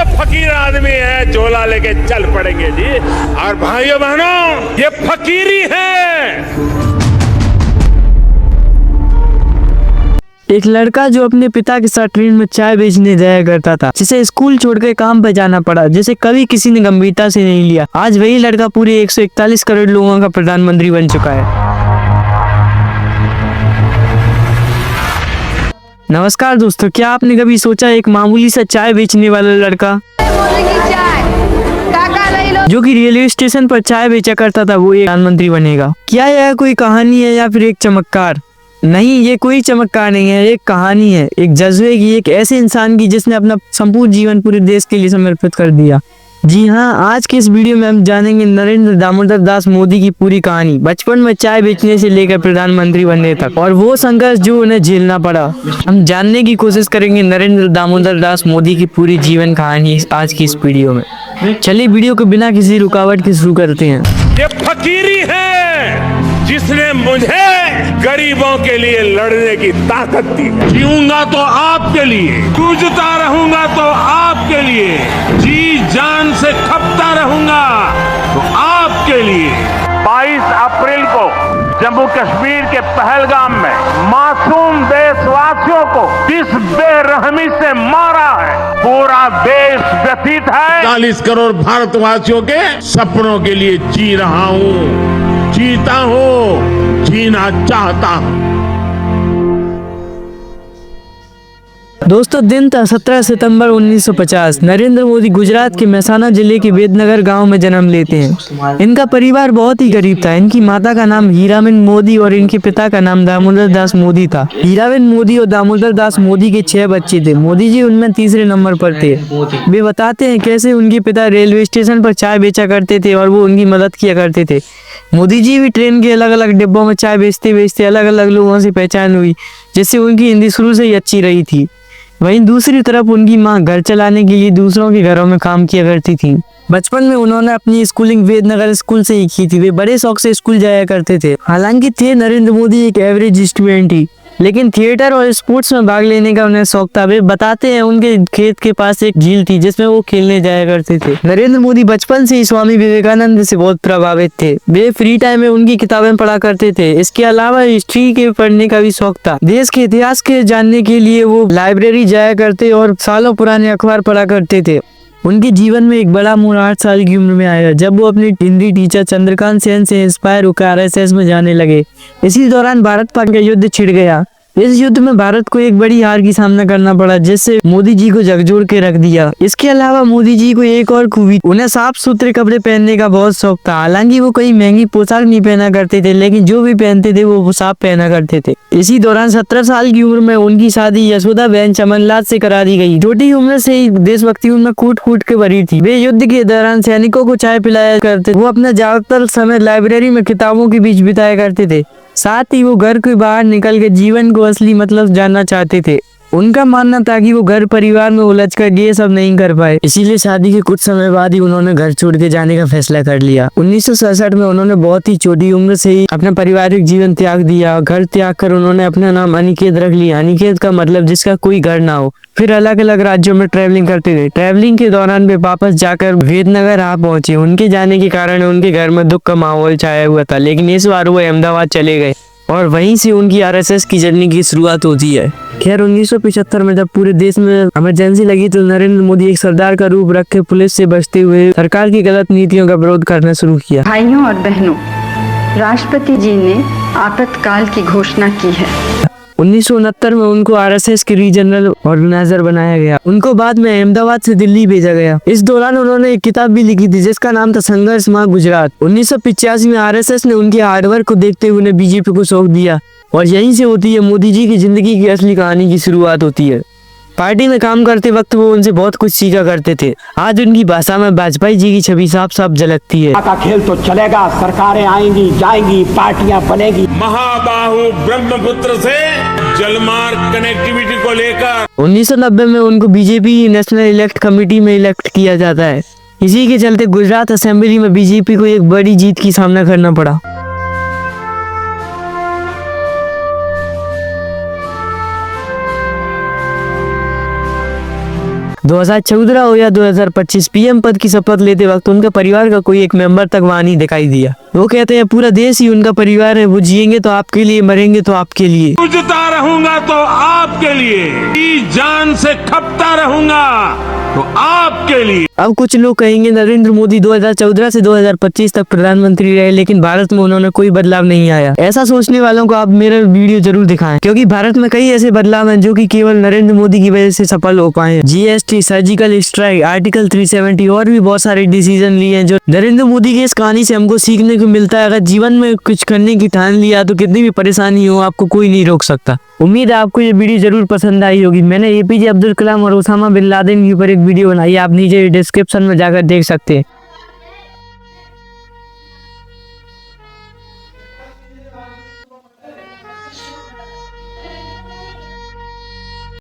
तो फकीर आदमी है, झोला लेके चल पड़ेंगे जी। और भाइयों बहनों, ये फकीरी है। एक लड़का जो अपने पिता के साथ ट्रेन में चाय बेचने जाया करता था, जिसे स्कूल छोड़कर काम पर जाना पड़ा, जिसे कभी किसी ने गंभीरता से नहीं लिया। आज वही लड़का पूरे 141 करोड़ लोगों का प्रधानमंत्री बन चुका है। नमस्कार दोस्तों, क्या आपने कभी सोचा एक मामूली सा चाय बेचने वाला लड़का जो कि रेलवे स्टेशन पर चाय बेचा करता था, वो एक प्रधानमंत्री बनेगा? क्या यह कोई कहानी है या फिर एक चमत्कार? नहीं, ये कोई चमत्कार नहीं है, एक कहानी है, एक जज्बे की, एक ऐसे इंसान की जिसने अपना संपूर्ण जीवन पूरे देश के लिए समर्पित कर दिया। जी हाँ, आज के इस वीडियो में हम जानेंगे नरेंद्र दामोदर दास मोदी की पूरी कहानी, बचपन में चाय बेचने से लेकर प्रधानमंत्री बनने तक, और वो संघर्ष जो उन्हें झेलना पड़ा। हम जानने की कोशिश करेंगे नरेंद्र दामोदर दास मोदी की पूरी जीवन कहानी आज की इस वीडियो में। चलिए वीडियो को बिना किसी रुकावट के शुरू करते हैं। ये फकीरी है जिसने मुझे गरीबों के लिए लड़ने की ताकत दी। जीऊंगा तो आपके लिए, जूझता रहूंगा तो आपके लिए, जी जान से खपता रहूंगा तो आपके लिए। 22 अप्रैल को जम्मू कश्मीर के पहलगाम में मासूम देशवासियों को जिस बेरहमी से मारा है, पूरा देश व्यथित है। 40 करोड़ भारतवासियों के सपनों के लिए जी रहा हूँ, जीता हूँ, जीना चाहता हूँ। दोस्तों, दिन था 17 सितंबर 1950। नरेंद्र मोदी गुजरात के मेहसाना जिले के वेदनगर गांव में जन्म लेते हैं। इनका परिवार बहुत ही गरीब था। इनकी माता का नाम हीराबेन मोदी और इनके पिता का नाम दामोदर दास मोदी था। हीराबेन मोदी और दामोदर दास मोदी के 6 बच्चे थे। मोदी जी उनमें तीसरे नंबर पर थे। वे बताते हैं कैसे उनके पिता रेलवे स्टेशन पर चाय बेचा करते थे और वो उनकी मदद किया करते थे। मोदी जी भी ट्रेन के अलग अलग डिब्बों में चाय बेचते बेचते अलग अलग लोगों से पहचान हुई, जिससे उनकी हिंदी शुरू से ही अच्छी रही थी। वहीं दूसरी तरफ उनकी मां घर चलाने के लिए दूसरों के घरों में काम किया करती थी। बचपन में उन्होंने अपनी स्कूलिंग वेदनगर स्कूल से ही की थी। वे बड़े शौक से स्कूल जाया करते थे। हालांकि थे नरेंद्र मोदी एक एवरेज स्टूडेंट ही, लेकिन थिएटर और स्पोर्ट्स में भाग लेने का उन्हें शौक था। वे बताते हैं उनके खेत के पास एक झील थी जिसमें वो खेलने जाया करते थे। नरेंद्र मोदी बचपन से ही स्वामी विवेकानंद से बहुत प्रभावित थे। वे फ्री टाइम में उनकी किताबें पढ़ा करते थे। इसके अलावा हिस्ट्री के पढ़ने का भी शौक था। देश के इतिहास के जानने के लिए वो लाइब्रेरी जाया करते और सालों पुराने अखबार पढ़ा करते थे। उनके जीवन में एक बड़ा मोड़ 8 साल की उम्र में आया, जब वो अपने हिंदी टीचर चंद्रकांत सेन से इंस्पायर होकर आरएसएस में जाने लगे। इसी दौरान भारत पाक का युद्ध छिड़ गया। इस युद्ध में भारत को एक बड़ी हार की सामना करना पड़ा, जिससे मोदी जी को झकझोर के रख दिया। इसके अलावा मोदी जी को एक और खूबी, उन्हें साफ सुथरे कपड़े पहनने का बहुत शौक था। हालांकि वो कोई महंगी पोशाक नहीं पहना करते थे, लेकिन जो भी पहनते थे वो साफ पहना करते थे। इसी दौरान 17 साल की उम्र में उनकी शादी यशोदा बहन चमनलाल से करा दी गई। छोटी उम्र से ही देशभक्ति उनमें कूट कूट के भरी थी। वे युद्ध के दौरान सैनिकों को चाय पिलाया करते। वो अपना ज्यादातर समय लाइब्रेरी में किताबों के बीच बिताया करते थे। साथ ही वो घर के बाहर निकल के जीवन को असली मतलब जानना चाहते थे। उनका मानना था कि वो घर परिवार में उलझकर ये सब नहीं कर पाए, इसीलिए शादी के कुछ समय बाद ही उन्होंने घर छोड़ के जाने का फैसला कर लिया। 1967 में उन्होंने बहुत ही छोटी उम्र से ही अपना पारिवारिक जीवन त्याग दिया। घर त्याग कर उन्होंने अपना नाम अनिकेत रख लिया। अनिकेत का मतलब जिसका कोई घर ना हो। फिर अलग अलग राज्यों में ट्रैवलिंग करते थे। ट्रैवलिंग के दौरान वे वापस जाकर वेदनगर आ पहुंचे। उनके जाने के कारण उनके घर में दुख का माहौल छाया हुआ था, लेकिन इस बार वो अहमदाबाद चले गए और वहीं से उनकी आरएसएस की जर्नी की शुरुआत होती है। खैर 1975 में जब पूरे देश में इमरजेंसी लगी तो नरेंद्र मोदी एक सरदार का रूप रख के पुलिस से बचते हुए सरकार की गलत नीतियों का विरोध करना शुरू किया। भाइयों और बहनों, राष्ट्रपति जी ने आपातकाल की घोषणा की है। 1969 में उनको आरएसएस के रीजनल ऑर्गेनाइजर बनाया गया। उनको बाद में अहमदाबाद से दिल्ली भेजा गया। इस दौरान उन्होंने एक किताब भी लिखी थी जिसका नाम था संघर्ष मां गुजरात। 1985 में आरएसएस ने उनके हार्डवर्क को देखते हुए उन्हें बीजेपी को सौंप दिया और यहीं से होती है मोदी जी की जिंदगी की असली कहानी की शुरुआत होती है। पार्टी में काम करते वक्त वो उनसे बहुत कुछ सीखा करते थे। आज उनकी भाषा में वाजपेयी जी की छवि साफ साफ झलकती है। का खेल तो चलेगा, सरकारें आएंगी जाएंगी, पार्टियां बनेगी। महाबाहु ब्रह्मपुत्र से जलमार्ग कनेक्टिविटी को लेकर 1990 में उनको बीजेपी नेशनल इलेक्ट कमेटी में इलेक्ट किया जाता है। इसी के चलते गुजरात असेंबली में बीजेपी को एक बड़ी जीत की सामना करना पड़ा। 2014 हो या 2025 पीएम पद की शपथ लेते वक्त उनके परिवार का कोई एक मेंबर तक वहां नहीं दिखाई दिया। वो कहते हैं पूरा देश ही उनका परिवार है, वो जिएंगे तो आपके लिए, मरेंगे तो आपके लिए। जूझता रहूंगा तो आपके लिए, जान से खपता रहूंगा तो आपके लिए। अब कुछ लोग कहेंगे नरेंद्र मोदी 2014 से 2025 तक प्रधानमंत्री रहे लेकिन भारत में उन्होंने कोई बदलाव नहीं आया। ऐसा सोचने वालों को आप मेरा वीडियो जरूर दिखाएं, क्योंकि भारत में कई ऐसे बदलाव हैं जो कि केवल नरेंद्र मोदी की वजह से सफल हो पाए हैं। जीएसटी, सर्जिकल स्ट्राइक, आर्टिकल 370 और भी बहुत सारे डिसीजन लिए हैं जो नरेंद्र मोदी की इस कहानी से हमको सीखने को मिलता है। अगर जीवन में कुछ करने की ठान लिया तो कितनी भी परेशानी हो आपको कोई नहीं रोक सकता। उम्मीद है आपको ये वीडियो जरूर पसंद आई होगी। मैंने एपीजे अब्दुल कलाम और ओसामा बिन लादेन के ऊपर एक वीडियो बनाई है, आप नीचे डिस्क्रिप्शन में जाकर देख सकते हैं।